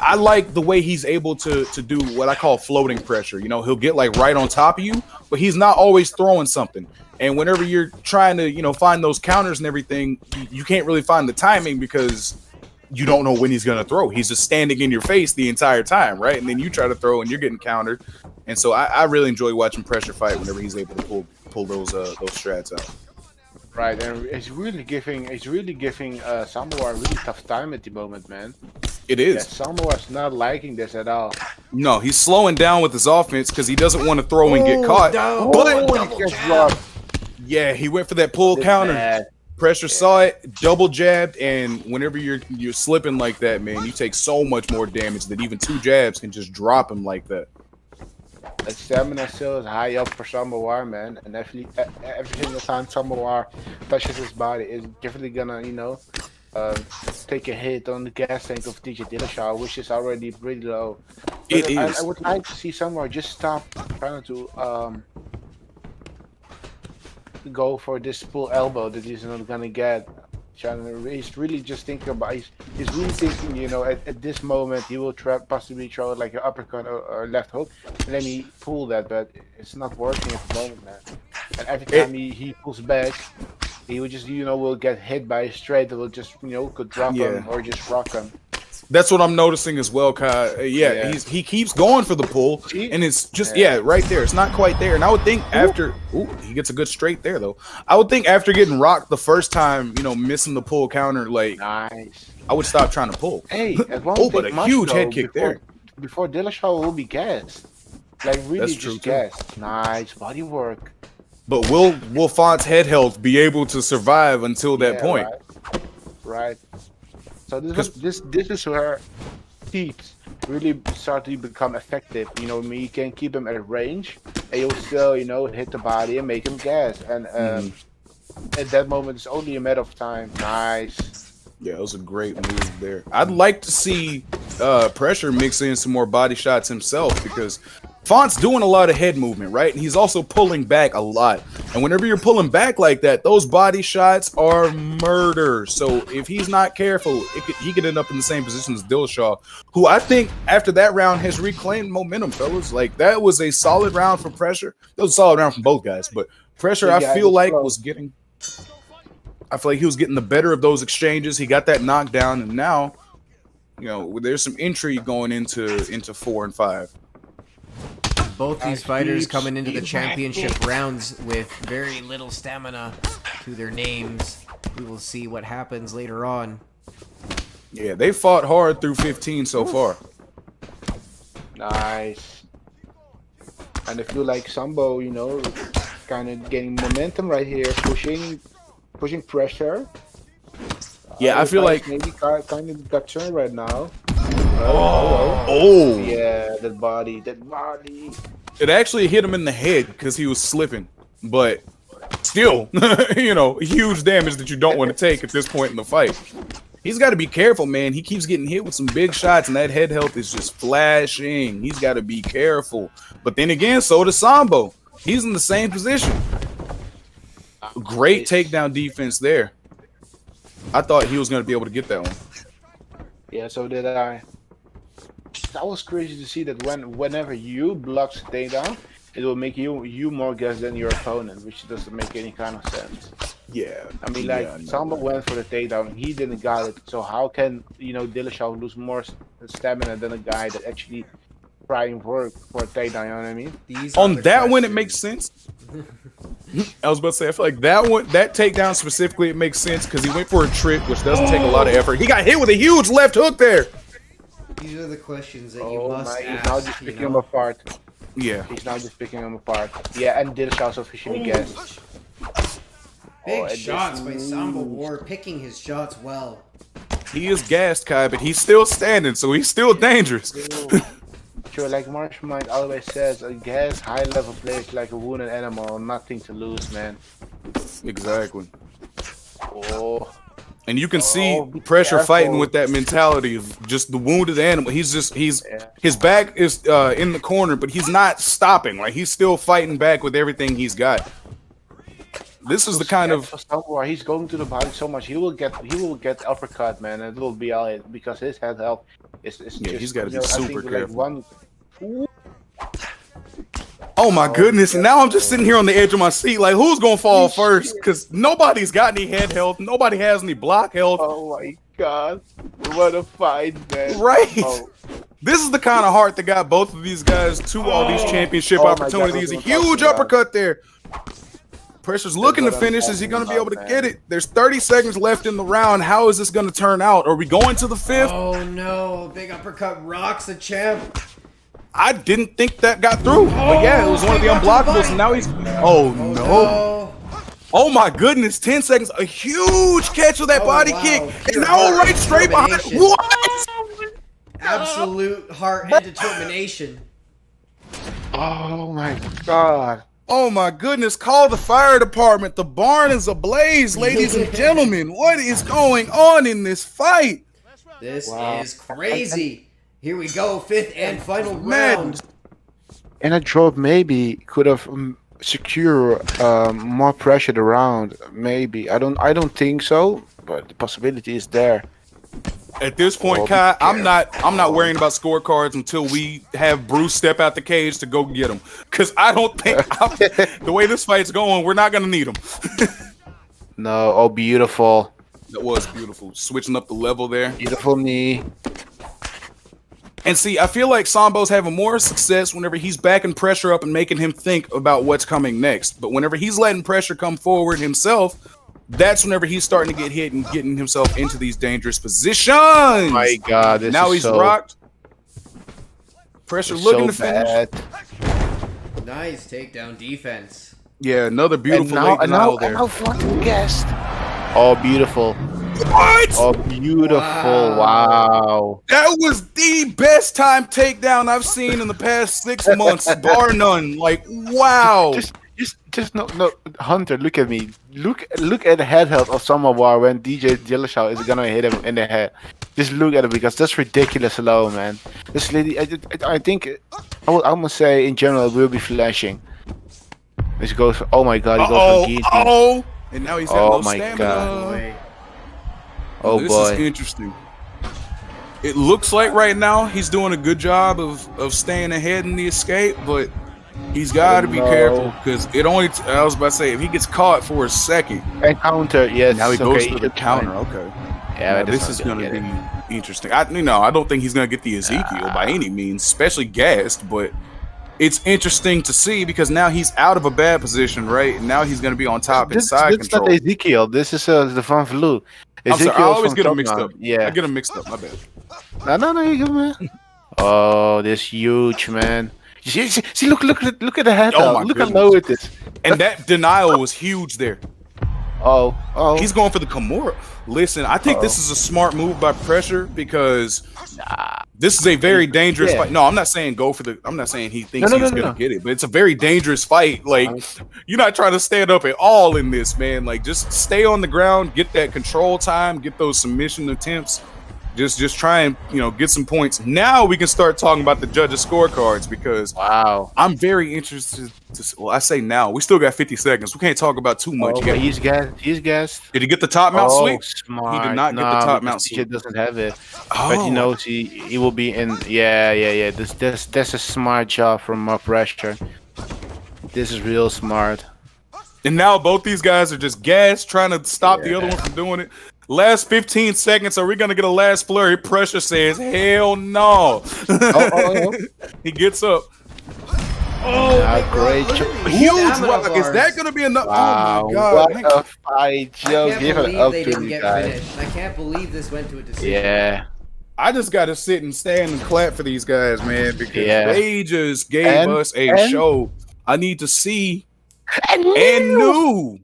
I like the way he's able to do what I call floating pressure. He'll get like right on top of you, but he's not always throwing something. And whenever you're trying to, find those counters and everything, you can't really find the timing because you don't know when he's going to throw. He's just standing in your face the entire time, right? And then you try to throw and you're getting countered. And so I really enjoy watching Pressure fight whenever he's able to pull those strats out. Right, and it's really giving Samoa a really tough time at the moment, man. It is. Yeah, Samoa's not liking this at all. No, he's slowing down with his offense because he doesn't want to throw and get caught. Yeah, he went for that pull counter. Bad. Pressure saw it, double jabbed, and whenever you're slipping like that, man, you take so much more damage that even 2 jabs can just drop him like that. The stamina still is high up for Samoa, man, and every single time Samoa touches his body, is definitely gonna, take a hit on the gas tank of TJ Dillashaw, which is already pretty low. But I would like to see Samoa just stop trying to go for this pull elbow that he's not gonna get. He's really just thinking about. He's really thinking, at this moment he will possibly throw like an uppercut or left hook, and let me pull that, but it's not working at the moment, man. And every time he pulls back, he will just, will get hit by a straight that will just, could drop him or just rock him. That's what I'm noticing as well, Kai. He keeps going for the pull, and it's just right there. It's not quite there. And I would think after he gets a good straight there though. I would think after getting rocked the first time, missing the pull counter, like nice. I would stop trying to pull. Hey, but a huge head kick there. Before Dillashaw will be gassed. Like really just gassed. Nice body work. But will Font's head health be able to survive until that point? Right. So this is where feet really start to become effective. You can keep him at range, and you'll still, hit the body and make him gas. And at that moment, it's only a matter of time. Nice. Yeah, it was a great move there. I'd like to see Pressure mix in some more body shots himself, because Font's doing a lot of head movement, right? And he's also pulling back a lot. And whenever you're pulling back like that, those body shots are murder. So if he's not careful, he could end up in the same position as Dillashaw, who I think after that round has reclaimed momentum, fellas. Like, that was a solid round for Pressure. That was a solid round from both guys. But Pressure, I feel like he was getting the better of those exchanges. He got that knockdown, and now, there's some intrigue going into 4 and 5. Both these fighters coming into the championship rounds with very little stamina to their names. We will see what happens later on. Yeah, they fought hard through 15 so far. Nice. And I feel like Sambo, kind of getting momentum right here, pushing Pressure. Yeah, I feel like maybe kind of got turned right now. Oh! Yeah, that body. It actually hit him in the head because he was slipping, but still, huge damage that you don't want to take at this point in the fight. He's got to be careful, man. He keeps getting hit with some big shots, and that head health is just flashing. He's got to be careful. But then again, so does Sambo. He's in the same position. Great takedown defense there. I thought he was going to be able to get that one. Yeah, so did I. That was crazy to see that whenever you block the takedown, it will make you more gas than your opponent, which doesn't make any kind of sense. Yeah. I mean, Sambo went for the takedown, he didn't got it. So how can, Dillashaw lose more stamina than a guy that actually try and work for a takedown, you know what I mean? On that one, it makes sense. I was about to say, I feel like that takedown specifically, it makes sense because he went for a trick, which doesn't take a lot of effort. He got hit with a huge left hook there. These are the questions that you must ask. He's now just picking him apart. Yeah. He's now just picking him apart. Yeah, and Dillashaw's officially gassed. Big shots by Sambo War, picking his shots well. He is gassed, Kai, but he's still standing, so he's still dangerous. Sure, like Marshmind always says, a gas high-level player is like a wounded animal, nothing to lose, man. Exactly. Oh. And you can see Pressure fighting with that mentality of just the wounded animal. His back is in the corner, but he's not stopping. Like, he's still fighting back with everything he's got. This is the kind of he's going to the body so much. He will get uppercut, man, and it will be all right because his head health is just, he's got to be super careful. Like oh my goodness! And now I'm just sitting here on the edge of my seat, like, who's gonna fall first? Because nobody's got any head health. Nobody has any block health. Oh my god! What a fight, man! Right. Oh. This is the kind of heart that got both of these guys to all these championship opportunities. A huge uppercut there. Pressure's looking to finish. Is he going to be able to get it? There's 30 seconds left in the round. How is this going to turn out? Are we going to the 5th? Oh, no. Big uppercut rocks the champ. I didn't think that got through. But yeah, it was one of the unblockables. And now he's... Oh, no. Oh, my goodness. 10 seconds. A huge catch with that body kick. And now right straight behind. What? Absolute heart and determination. Oh, my God. Oh my goodness, call the fire department. The barn is ablaze, ladies and gentlemen. What is going on in this fight? This is crazy. Here we go, 5th and final round. And a drop maybe could have secured more pressure around. Maybe. I don't think so. but the possibility is there. At this point, Kai, I'm not worrying about scorecards until we have Bruce step out the cage to go get him. Because I don't think the way this fight's going, we're not gonna need him. No, oh beautiful. That was beautiful. Switching up the level there. Beautiful knee. And see, I feel like Sambo's having more success whenever he's backing pressure up and making him think about what's coming next. But whenever he's letting pressure come forward himself, that's whenever he's starting to get hit and getting himself into these dangerous positions. Oh my God! Now he's rocked. Pressure looking to finish. Nice takedown defense. Yeah, another beautiful late denial there. Now fucking guessed. Oh, beautiful. What? Oh, beautiful. Wow. That was the best time takedown I've seen in the past 6 months, bar none. Like, wow. Just no, Hunter, look at me. Look at the head health of Samowar when DJ Dillashaw is gonna hit him in the head. Just look at it because that's ridiculous low, man. This lady, I think, I must say in general it will be flashing. This goes. Oh my God, he goes for guillotine. And now he's got low stamina. God. Oh this boy. Is interesting. It looks like right now he's doing a good job of staying ahead in the escape, but he's got to be careful because it only. I was about to say if he gets caught for a second. And counter, yes. Now he goes for the counter. Okay. Yeah, this is going to be interesting. I don't think he's going to get the Ezekiel by any means, especially gassed, but. It's interesting to see because now he's out of a bad position, right? And now he's going to be on top and side control. This is not Ezekiel. This is the Van Vloe. I'm sorry, I always get them mixed up. Yeah, I get them mixed up. My bad. No, you good, man. Oh, this huge, man. See, look at the head. Look how low it is. And that denial was huge there. Oh. He's going for the Kimura. Listen, I think this is a smart move by pressure because this is a very dangerous fight. No, I'm not saying go for the. I'm not saying he thinks he's gonna get it, but it's a very dangerous fight. Like you're not trying to stand up at all in this, man. Like just stay on the ground, get that control time, get those submission attempts. Just try and get some points. Now we can start talking about the judges' scorecards because I'm very interested. Well, I say now we still got 50 seconds. We can't talk about too much. He's gassed. Did he get the top mount sweep? Smart. He did not get the top mount sweep. He doesn't have it, but he knows he will be in. Yeah. That's a smart job from pressure. This is real smart. And now both these guys are just gassed, trying to stop the other one from doing it. Last 15 seconds, are we going to get a last flurry? Pressure says, hell no. He gets up. Great. Huge rock. Is that going to be enough? Wow. Oh, my God. What a fight, Joe. Give it up they to didn't the get guy. finished. I can't believe this went to a decision. Yeah. I just got to sit and stand and clap for these guys, man, because they just gave us a show. I need to see and new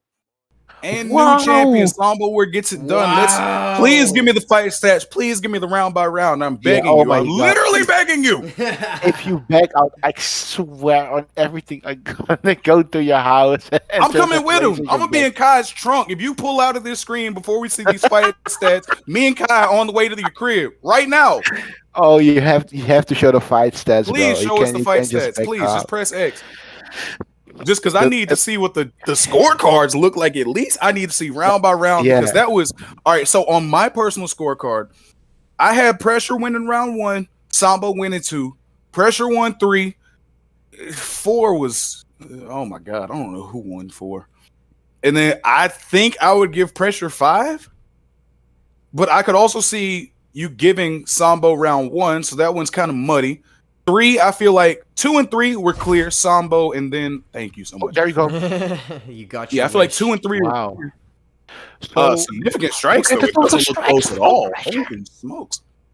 champion Samowar gets it done. Let's please give me the fight stats. Please give me the round by round. I'm begging you. I'm literally begging you. If you back out, I swear on everything, I'm gonna go to your house. I'm coming with him. I'm gonna be in Kai's trunk. If you pull out of this screen before we see these fight stats, me and Kai on the way to your crib right now. Oh, you have to show the fight stats. Please show us the fight stats. Please just press X. Just because I need to see what the scorecards look like, at least I need to see round by round. Because that was all right. So on my personal scorecard, I had pressure winning round 1, Sambo winning 2, pressure won 3, 4 was oh my God, I don't know who won 4, and then I think I would give pressure 5, but I could also see you giving Sambo round 1, so that one's kind of muddy. 3, I feel like 2 and 3 were clear, Sambo, and then thank you so much. There you go. You got. Yeah, I feel like 2 and 3. Wow. Significant strikes. So it doesn't look close at all.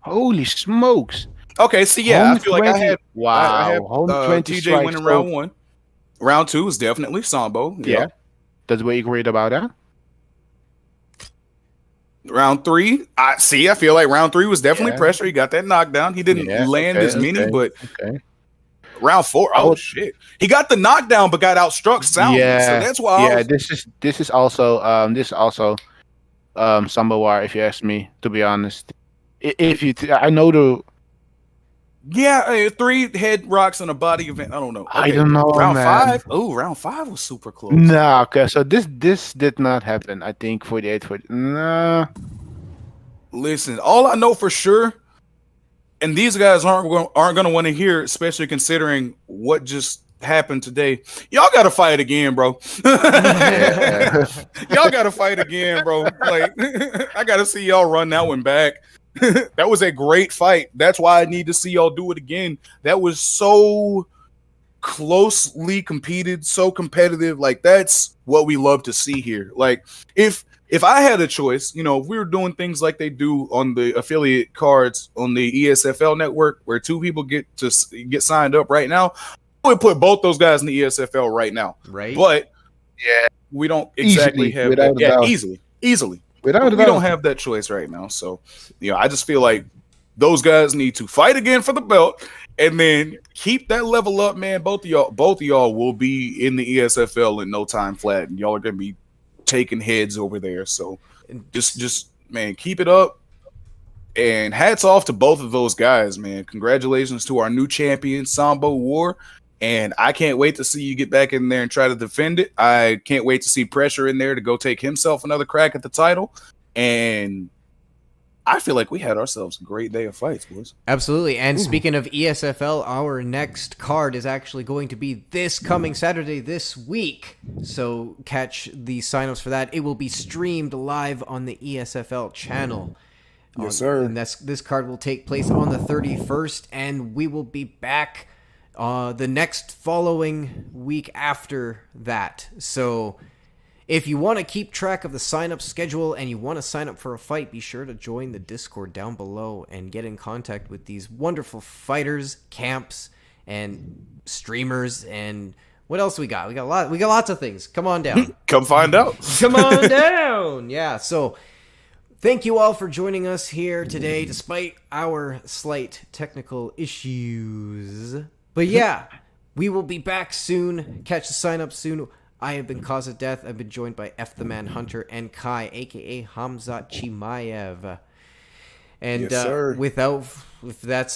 Holy smokes. Okay, so yeah, I feel like I had TJ winning round 1. Round 2 is definitely Sambo. Yeah. That's what you agreed about that. Round 3, I feel like round 3 was definitely pressure. He got that knockdown. He didn't land as many, but round 4, shit, he got the knockdown, but got outstruck soundly. So that's why. This is also Samowar, if you ask me. To be honest, I know Yeah, 3 head rocks and a body event. I don't know. Okay. I don't know, round man. 5. Oh, round 5 was super close. Nah, okay. So this did not happen. I think 48, 40. Nah. Listen, all I know for sure, and these guys aren't going to want to hear, especially considering what just happened today. Y'all got to fight again, bro. Y'all got to fight again, bro. Like, I got to see y'all run that one back. That was a great fight. That's why I need to see y'all do it again. That was so closely competed, so competitive. Like, that's what we love to see here. Like, if I had a choice, you know, if we were doing things like they do on the affiliate cards on the ESFL network, where 2 people get signed up right now, I would put both those guys in the ESFL right now. Right. But yeah, we don't exactly have that. Yeah, easily. We don't have that choice right now. So, you know, I just feel like those guys need to fight again for the belt and then keep that level up, man. Both of y'all will be in the ESFL in no time flat, and y'all are gonna be taking heads over there. So just man, keep it up. And hats off to both of those guys, man. Congratulations to our new champion, Sambo War. And I can't wait to see you get back in there and try to defend it. I can't wait to see Pressure in there to go take himself another crack at the title. And I feel like we had ourselves a great day of fights, boys. Absolutely. And speaking of ESFL, our next card is actually going to be this coming Saturday this week. So catch the signups for that. It will be streamed live on the ESFL channel. Yes, sir. And this card will take place on the 31st, and we will be back the next following week after that. So if you want to keep track of the sign-up schedule and you want to sign up for a fight, be sure to join the Discord down below and get in contact with these wonderful fighters, camps, and streamers. And what else we got? We got lots of things. Come on down. Come find out. Come on down. Yeah. So thank you all for joining us here today, despite our slight technical issues. But yeah, we will be back soon. Catch the sign up soon. I have been Cause of Death. I've been joined by F the Man Hunter and Kai, aka Hamzat Chimaev. And yes, sir. with that